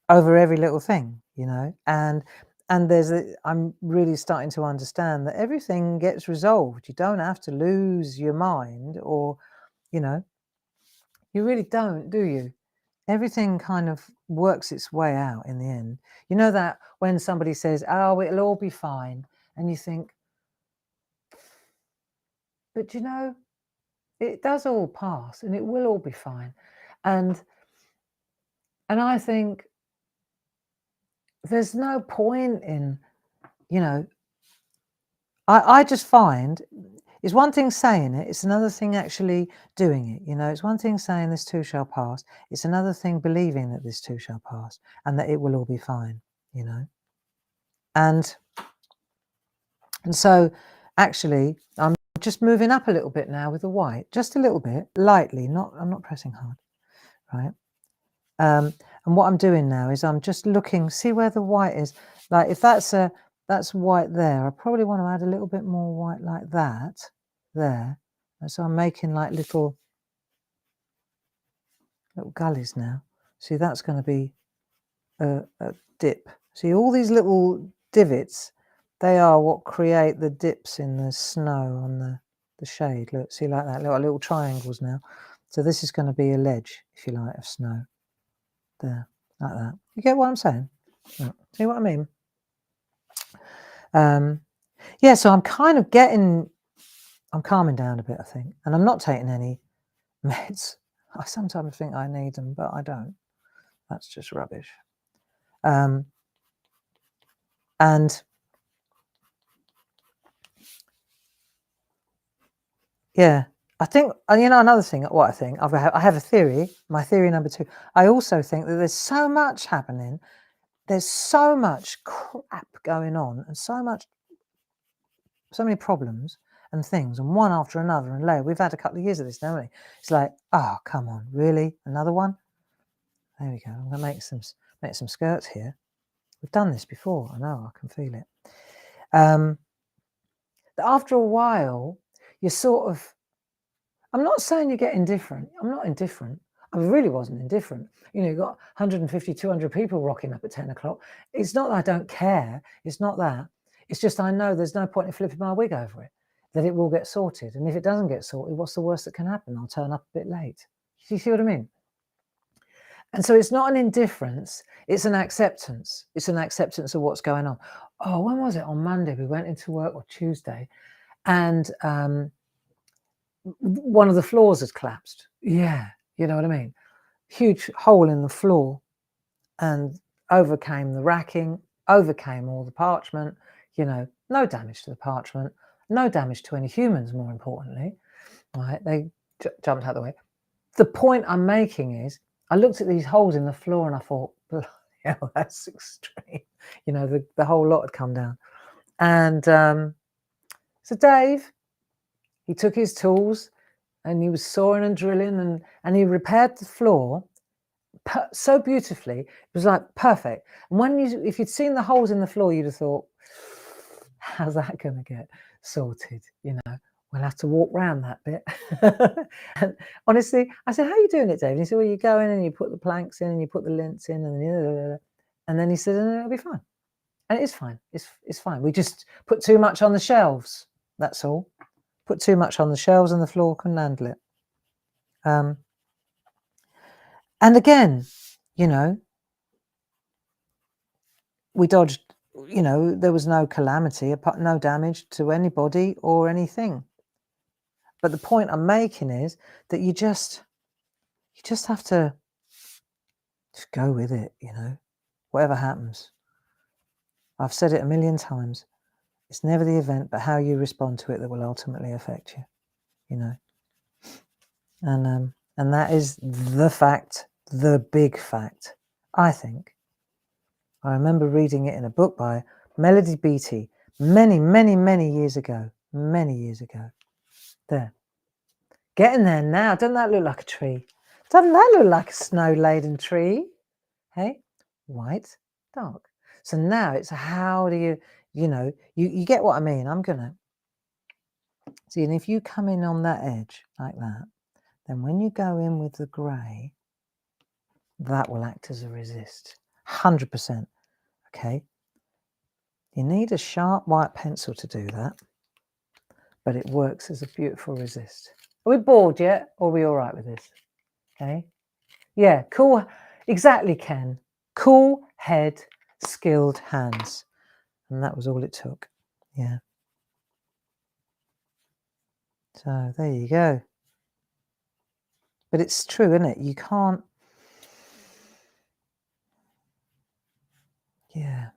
S1: over every little thing, you know, and I'm really starting to understand that everything gets resolved. You don't have to lose your mind, or, you know, you really don't, do you? Everything kind of works its way out in the end. You know that when somebody says, oh, it'll all be fine, and you think, but you know, it does all pass and it will all be fine. And I think there's no point in, you know, I just find it's one thing saying it, it's another thing actually doing it. You know, it's one thing saying this too shall pass. It's another thing believing that this too shall pass and that it will all be fine, you know. And so actually I'm just moving up a little bit now with the white, just a little bit, lightly, I'm not pressing hard, right? And what I'm doing now is I'm just looking, see where the white is. Like if that's white there, I probably want to add a little bit more white like that there. And so I'm making like little gullies now. See, that's going to be a dip. See, all these little divots, they are what create the dips in the snow on the shade. Look, see, like that, little triangles now. So this is going to be a ledge, if you like, of snow. There, like that. You get what I'm saying? Yeah. See what I mean? Yeah, so I'm kind of I'm calming down a bit, I think, and I'm not taking any meds. I sometimes think I need them, but I don't. That's just rubbish. And yeah, I think, you know, another thing, what I think, I have a theory, my theory number 2. I also think that there's so much happening. There's so much crap going on and so many problems, and things, and one after another and layer. We've had a couple of years of this, haven't we? It's like, oh, come on, really? Another one? There we go. I'm going to make some skirts here. We've done this before. I know, I can feel it. After a while, you're sort of, I'm not saying you get indifferent. I'm not indifferent. I really wasn't indifferent. You know, you've got 150, 200 people rocking up at 10 o'clock. It's not that I don't care. It's not that. It's just I know there's no point in flipping my wig over it, that it will get sorted. And if it doesn't get sorted, what's the worst that can happen? I'll turn up a bit late. Do you see what I mean? And so it's not an indifference, it's an acceptance. It's an acceptance of what's going on. Oh, when was it? On Monday, we went into work, or Tuesday, and one of the floors had collapsed. Yeah, you know what I mean? Huge hole in the floor, and overcame the racking, overcame all the parchment, you know, no damage to the parchment, no damage to any humans, more importantly, right? They jumped out of the way. The point I'm making is, I looked at these holes in the floor and I thought, hell, that's extreme. You know, the whole lot had come down. And so Dave, he took his tools and he was sawing and drilling, and he repaired the floor so beautifully. It was like perfect. And when if you'd seen the holes in the floor, you'd have thought, how's that going to get sorted? You know, we'll have to walk round that bit. And honestly, I said, how are you doing it, Dave? And he said, well, you go in and you put the planks in and you put the lints in, and then he said, and it'll be fine. And it's fine. It's fine. We just put too much on the shelves. That's all. Put too much on the shelves and the floor couldn't handle it. And again, you know, we dodged, you know, there was no calamity, no damage to anybody or anything. But the point I'm making is that you just have to just go with it, you know, whatever happens. I've said it a million times. It's never the event, but how you respond to it that will ultimately affect you, you know. And that is the fact, the big fact, I think. I remember reading it in a book by Melody Beattie many years ago. There. Getting there now. Doesn't that look like a tree? Doesn't that look like a snow-laden tree? Hey? White, dark. So now it's how do you, you know, you get what I mean. I'm going to see, and if you come in on that edge like that, then when you go in with the grey, that will act as a resist. 100%. Okay? You need a sharp white pencil to do that, but it works as a beautiful resist. Are we bored yet, or are we all right with this? Okay? Yeah, cool. Exactly, Ken. Cool head, skilled hands. And that was all it took. Yeah. So there you go. But it's true, isn't it? You can't. Yeah.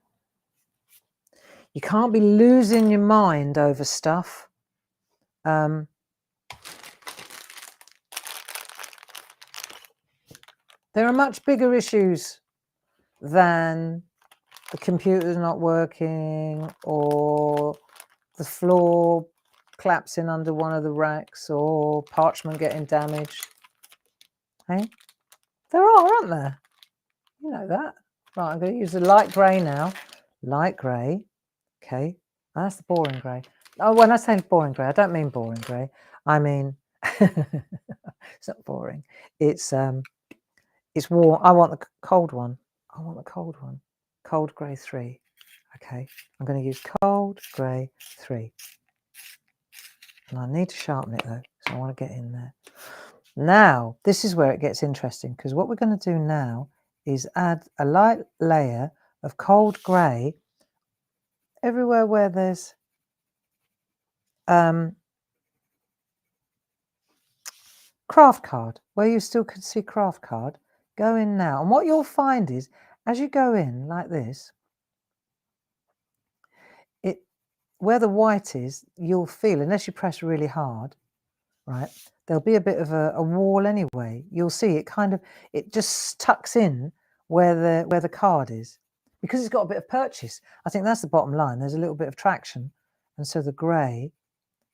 S1: You can't be losing your mind over stuff. There are much bigger issues than the computer's not working, or the floor collapsing under one of the racks, or parchment getting damaged. Hey? There are, aren't there? You know that. Right, I'm going to use the light grey now. Light grey. Okay. That's the boring grey. Oh, when I say boring grey, I don't mean boring grey. I mean, it's not boring. It's warm. I want the cold one. I want the cold one. Cold grey 3. Okay. I'm going to use cold grey 3. And I need to sharpen it though, so I want to get in there. Now, this is where it gets interesting, because what we're going to do now is add a light layer of cold grey everywhere where there's craft card, where you still can see craft card. Go in now, and what you'll find is, as you go in like this, where the white is, you'll feel, unless you press really hard, right, there'll be a bit of a wall anyway. You'll see it kind of, it just tucks in where the card is, because it's got a bit of purchase. I think that's the bottom line. There's a little bit of traction, and so the grey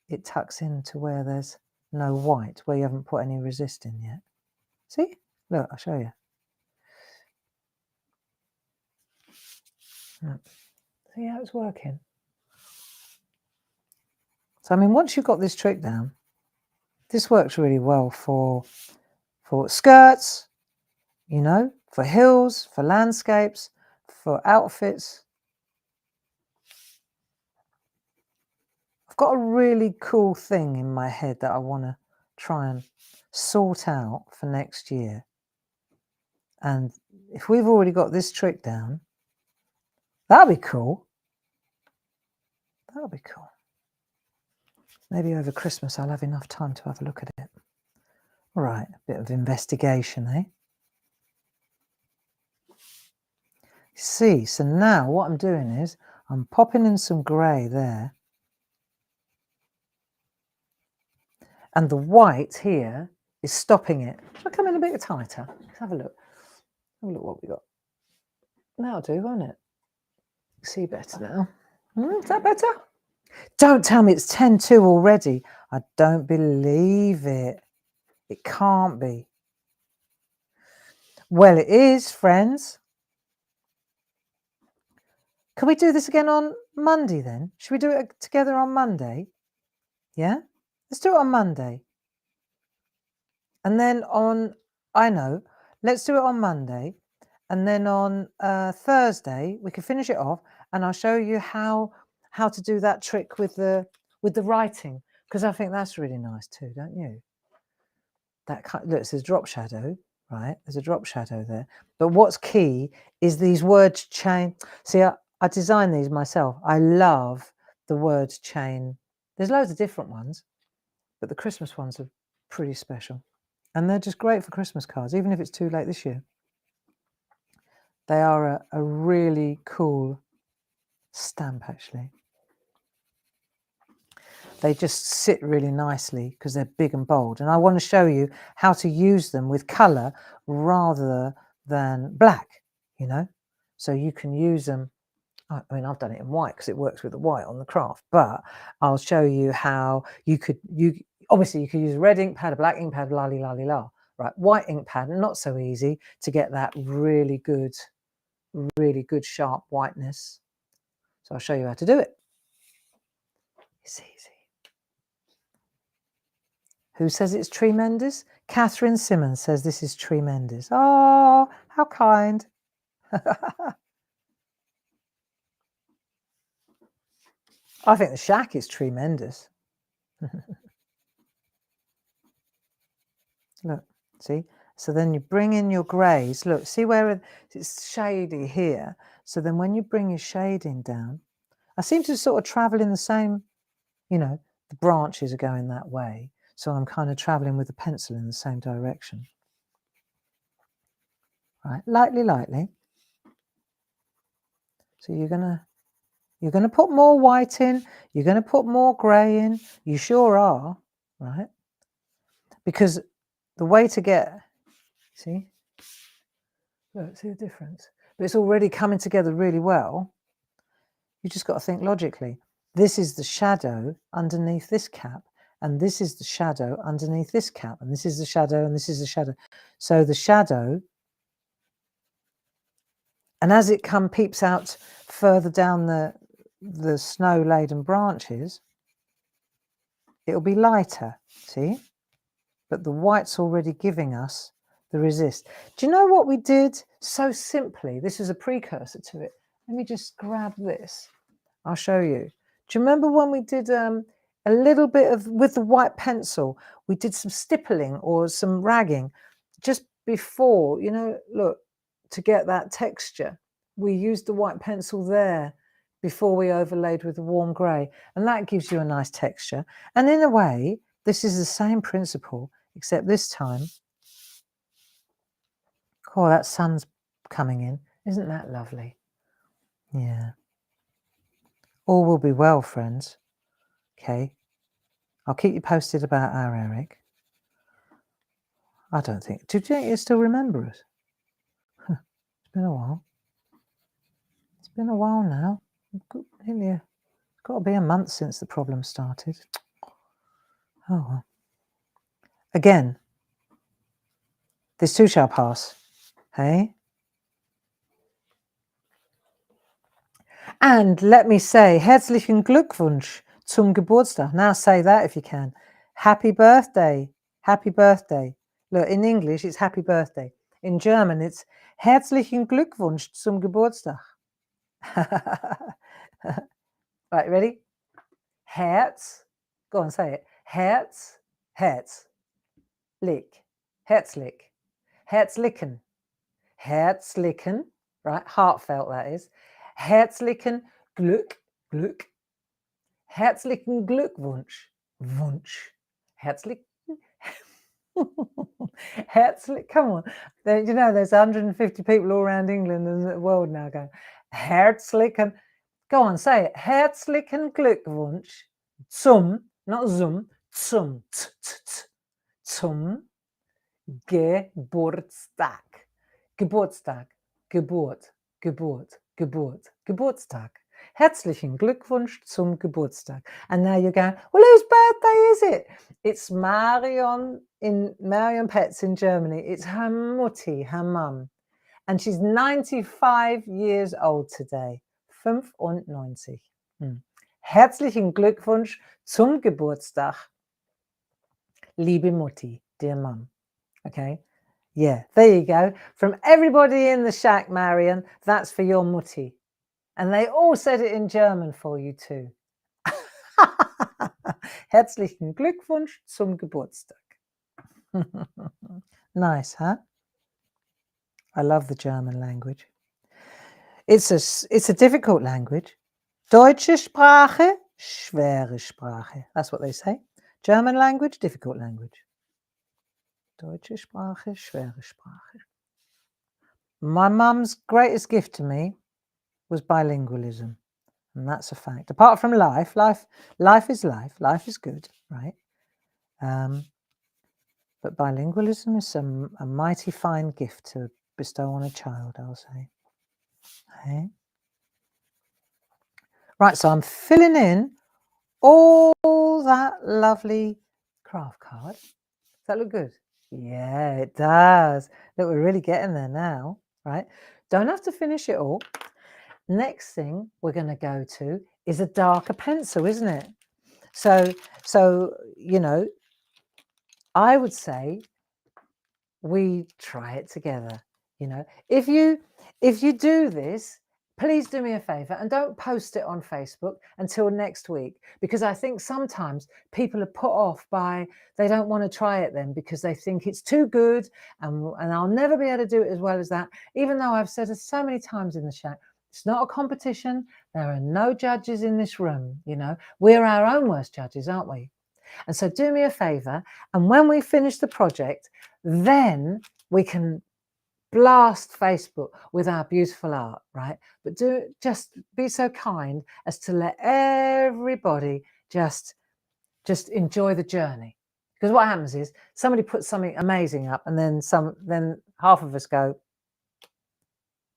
S1: it tucks into where there's no white, where you haven't put any resist in yet. See? Look, I'll show you. Look. See how it's working? So, I mean, once you've got this trick down, this works really well for skirts, you know, for hills, for landscapes, for outfits. I've got a really cool thing in my head that I want to try and sort out for next year. And if we've already got this trick down, that'll be cool. That'll be cool. Maybe over Christmas I'll have enough time to have a look at it. All right, a bit of investigation, eh? See, so now what I'm doing is I'm popping in some grey there. And the white here is stopping it. Shall I come in a bit tighter? Let's have a look. Have a look what we got. That'll do, won't it? See better now. Is that better? Don't tell me it's 10:2 already. I don't believe it. It can't be. Well, it is, friends. Can we do this again on Monday then? Should we do it together on Monday? Yeah? Let's do it on Monday. And then let's do it on Monday. And then on Thursday, we can finish it off and I'll show you how to do that trick with the writing, because I think that's really nice too, don't you? Look, it says drop shadow, right? There's a drop shadow there. But what's key is these word chain. See, I designed these myself. I love the word chain. There's loads of different ones, but the Christmas ones are pretty special. And they're just great for Christmas cards, even if it's too late this year. They are a really cool stamp, actually. They just sit really nicely because they're big and bold. And I want to show you how to use them with colour rather than black, you know. So you can use them. I mean, I've done it in white because it works with the white on the craft. But I'll show you how obviously you could use a red ink pad, a black ink pad, la la la la. Right, white ink pad, not so easy to get that really good sharp whiteness. So I'll show you how to do it. It's easy. Who says it's tremendous? Catherine Simmons says this is tremendous. Oh, how kind. I think the shack is tremendous. Look, see? So then you bring in your greys. Look, see where it's shady here. So then when you bring your shading down, I seem to sort of travel in the same, you know, the branches are going that way. So I'm kind of traveling with the pencil in the same direction. Right, lightly. So you're gonna put more white in, you're gonna put more grey in. You sure are, right? Because the way to get, see? Look, see the difference? But it's already coming together really well. You just got to think logically. This is the shadow underneath this cap, and this is the shadow underneath this cap, and this is the shadow, and this is the shadow. So the shadow, and as it peeps out further down the snow-laden branches, it'll be lighter, see? But the white's already giving us the resist. Do you know what we did so simply? This is a precursor to it. Let me just grab this. I'll show you. Do you remember when we did a little bit of, with the white pencil, we did some stippling or some ragging just before, you know, look, to get that texture. We used the white pencil there before we overlaid with the warm grey, and that gives you a nice texture. And in a way, this is the same principle, except this time, oh, that sun's coming in. Isn't that lovely? Yeah. All will be well, friends. Okay. I'll keep you posted about our Eric. I don't think. Do you think you still remember us? It's been a while. It's been a while now. It's got to be a month since the problem started. Oh, well. Again, this too shall pass. Hey? And let me say, herzlichen Glückwunsch zum Geburtstag. Now say that if you can. Happy birthday. Happy birthday. Look, in English, it's happy birthday. In German, it's herzlichen Glückwunsch zum Geburtstag. Right, ready? Herz. Go on, say it. Herz. Herz. Lick. Herzlich. Herzlichen. Herzlichen. Right, heartfelt that is. Herzlichen Glück. Glück. Herzlichen Glückwunsch. Wunsch. Herzlichen. Herzlich. Come on. You know, there's 150 people all around England and the world now going, Herzlichen. Go on, say it. Herzlichen Glückwunsch zum, not zum, zum, zum Geburtstag. Geburtstag. Geburt. Geburt. Geburt. Geburtstag. Herzlichen Glückwunsch zum Geburtstag. And now you're going, well, whose birthday is it? It's Marion Petz in Germany. It's her mutti, her mum. And she's 95 years old today. 95. Herzlichen Glückwunsch zum Geburtstag, liebe Mutti, dear mum. Okay? Yeah, there you go. From everybody in the shack, Marion, that's for your mutti. And they all said it in German for you too. Herzlichen Glückwunsch zum Geburtstag. Nice, huh? I love the German language. It's a difficult language. Deutsche Sprache, schwere Sprache. That's what they say. German language, difficult language. Deutsche Sprache, schwere Sprache. My mum's greatest gift to me was bilingualism. And that's a fact. Apart from life is life. Life is good, right? But bilingualism is a mighty fine gift to bestow on a child, I'll say. Okay. Right, so I'm filling in all that lovely craft card. Does that look good? Yeah, it does. Look, we're really getting there now, right? Don't have to finish it all. Next thing we're going to go to is a darker pencil, isn't it? So you know, I would say we try it together. You know, if you do this, please do me a favor and don't post it on Facebook until next week, because I think sometimes people are put off by, they don't want to try it then because they think it's too good and I'll never be able to do it as well as that, even though I've said it so many times in the shack. It's not a competition. There are no judges in this room. You know, we're our own worst judges, aren't we? And so do me a favor. And when we finish the project, then we can blast Facebook with our beautiful art, right? But just be so kind as to let everybody just enjoy the journey. Because what happens is somebody puts something amazing up and then half of us go,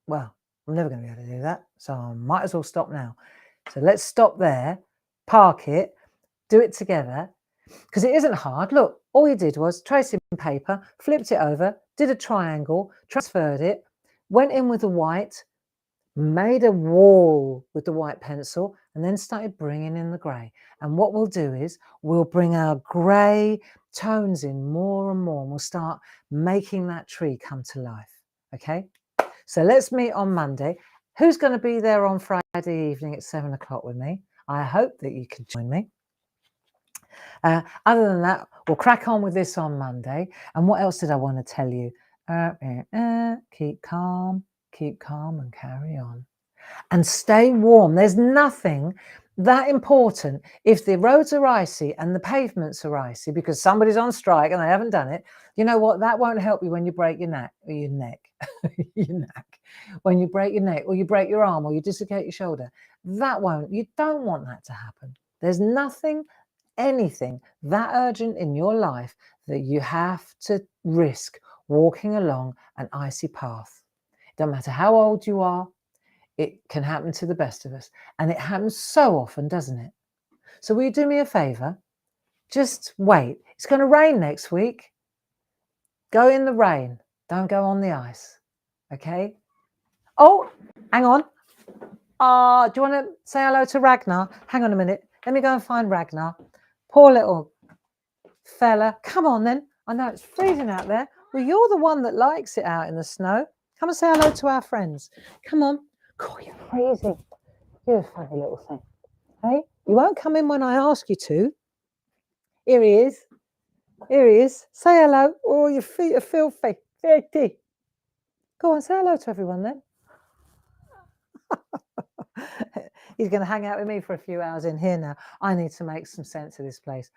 S1: well, I'm never going to be able to do that. So I might as well stop now. So let's stop there, park it, do it together. Because it isn't hard. Look, all you did was trace in paper, flipped it over, did a triangle, transferred it, went in with the white, made a wall with the white pencil, and then started bringing in the grey. And what we'll do is we'll bring our grey tones in more and more, and we'll start making that tree come to life. Okay? So let's meet on Monday. Who's going to be there on Friday evening at 7 o'clock with me? I hope that you can join me. Other than that, we'll crack on with this on Monday. And what else did I want to tell you? Keep calm and carry on. And stay warm. There's nothing that important. If the roads are icy and the pavements are icy because somebody's on strike and they haven't done it, you know what? That won't help you when you break your neck. When you break your neck or you break your arm or you dislocate your shoulder. That won't. You don't want that to happen. There's anything that urgent in your life that you have to risk walking along an icy path. It doesn't matter how old you are, it can happen to the best of us. And it happens so often, doesn't it? So will you do me a favor? Just wait. It's going to rain next week. Go in the rain. Don't go on the ice. Okay? Oh, hang on. Do you want to say hello to Ragnar? Hang on a minute. Let me go and find Ragnar. Poor little fella. Come on then. I know it's freezing out there. Well, you're the one that likes it out in the snow. Come and say hello to our friends. Come on. God, you're freezing. You're a funny little thing. Hey, you won't come in when I ask you to. Here he is. Here he is. Say hello. Oh, your feet are filthy. Dirty. Go on, say hello to everyone then. He's going to hang out with me for a few hours in here now. I need to make some sense of this place.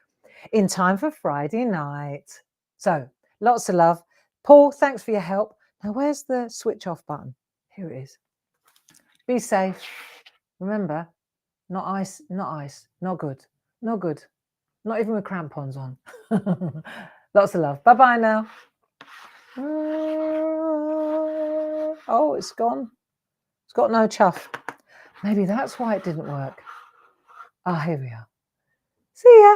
S1: In time for Friday night. So, lots of love. Paul, thanks for your help. Now, where's the switch off button? Here it is. Be safe. Remember, not ice, not good, not good. Not even with crampons on. Lots of love. Bye-bye now. Oh, it's gone. It's got no chuff. Maybe that's why it didn't work. Here we are. See ya.